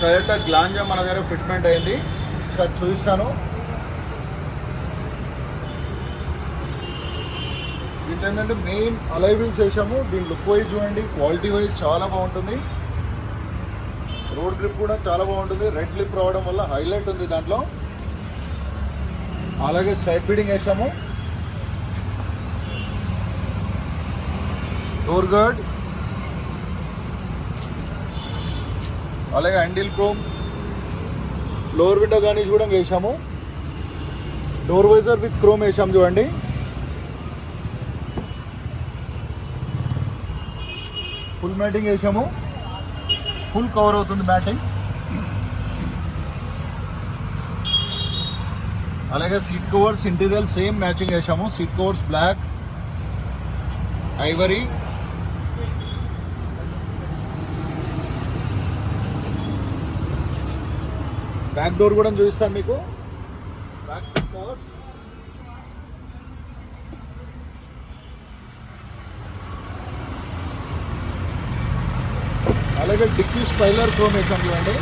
Toyota Glanza మన దగ్గర fitment అయింది. సార్ చూపిస్తాను. దీంట్లో ఏంటంటే మెయిన్ అలై వీల్స్ వేసాము. దీని లుక్ వైజ్ చూడండి, క్వాలిటీ వైజ్ చాలా బాగుంటుంది. రోడ్ గ్రిప్ కూడా చాలా బాగుంటుంది. రెడ్ లిప్ రావడం వల్ల హైలైట్ ఉంది దాంట్లో. అలాగే సైడ్ బీడింగ్ వేసాము. డోర్ గార్డ్, అలాగే handle chrome, lower window garnish కూడా వేసాము. డోర్ వైజర్ విత్ క్రోమ్ వేసాము చూడండి. ఫుల్ మ్యాటింగ్ వేసాము. ఫుల్ కవర్ అవుతుంది మ్యాటింగ్. అలాగే seat covers interior same matching వేసాము. Seat covers black, ivory. Back door కూడా చూపిస్తాను మీకు. బ్యాక్ సీట్ కవర్స్, అలాగే డిక్కీ స్పైలర్ క్రోమ్ వేసాము చూడండి.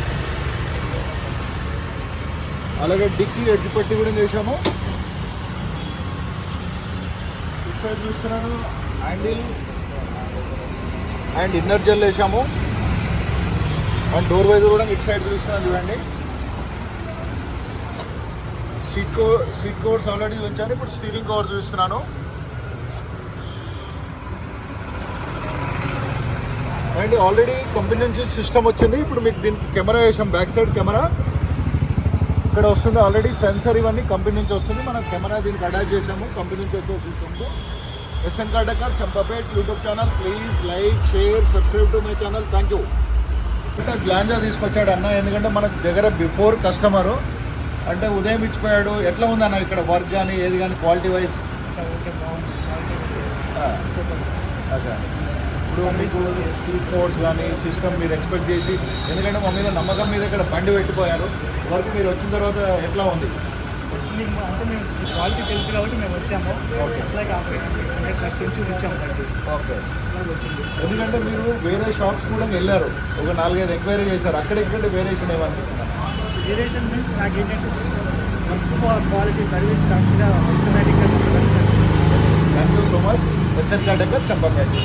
అలాగే డిక్కీ ఎడ్జ్ పెట్టి కూడా వేసాము. ఇటు సైడ్ చూస్తున్నాను హ్యాండిల్ అండ్ ఇన్నర్ జెల్ వేసాము. అండ్ డోర్ వైజర్ కూడా ఇటు సైడ్ చూస్తున్నాను చూడండి. సీట్ కవర్స్ ఆల్రెడీ ఉంచాను. ఇప్పుడు స్టీరింగ్ కవర్ చూస్తున్నాను. అండ్ ఆల్రెడీ కంపెనీ నుంచి సిస్టమ్ వచ్చింది. ఇప్పుడు మీకు దీనికి కెమెరా వేసాం. బ్యాక్ సైడ్ కెమెరా ఇక్కడ వస్తుంది. ఆల్రెడీ సెన్సర్ ఇవన్నీ కంపెనీ నుంచి వస్తుంది. మనం కెమెరా దీనికి అటాచ్ చేసాము కంపెనీ నుంచి వచ్చే సిస్టమ్తో. SN car decor Champapet YouTube channel. Please like, share, subscribe to my channel. Thank you. ఇంకా గ్లాంజా తీసుకొచ్చాడు అన్న. ఎందుకంటే మన దగ్గర బిఫోర్ కస్టమరు అంటే ఉదయం ఇచ్చిపోయాడు. ఎట్లా ఉందన్న ఇక్కడ వర్క్ కానీ ఏది కానీ క్వాలిటీ వైజ్? అదే ఇప్పుడు మీకు సీట్ కవర్స్ కానీ సిస్టమ్ మీరు ఎక్స్పెక్ట్ చేసి, ఎందుకంటే మా మీద నమ్మకం మీద ఇక్కడ బండి పెట్టిపోయారు. వర్క్ మీరు వచ్చిన తర్వాత ఎట్లా ఉంది? అంటే మేము క్వాలిటీ తెలుసు కాబట్టి మేము వచ్చాము. ఓకే వచ్చాము. ఓకే. ఎందుకంటే మీరు వేరే షాప్స్ కూడా వెళ్ళారు, ఒక 4-5 ఎంక్వైరీ చేశారు. అక్కడ ఇక్కడ వేరియేషన్ ఏమనిపిస్తుంది? వేరియేషన్ మీన్స్ నాకు ఏంటంటే క్వాలిటీ సర్వీస్ కరెక్ట్గా ఆటోమేటిక్గా. Thank you so much. SN car decor Champapet.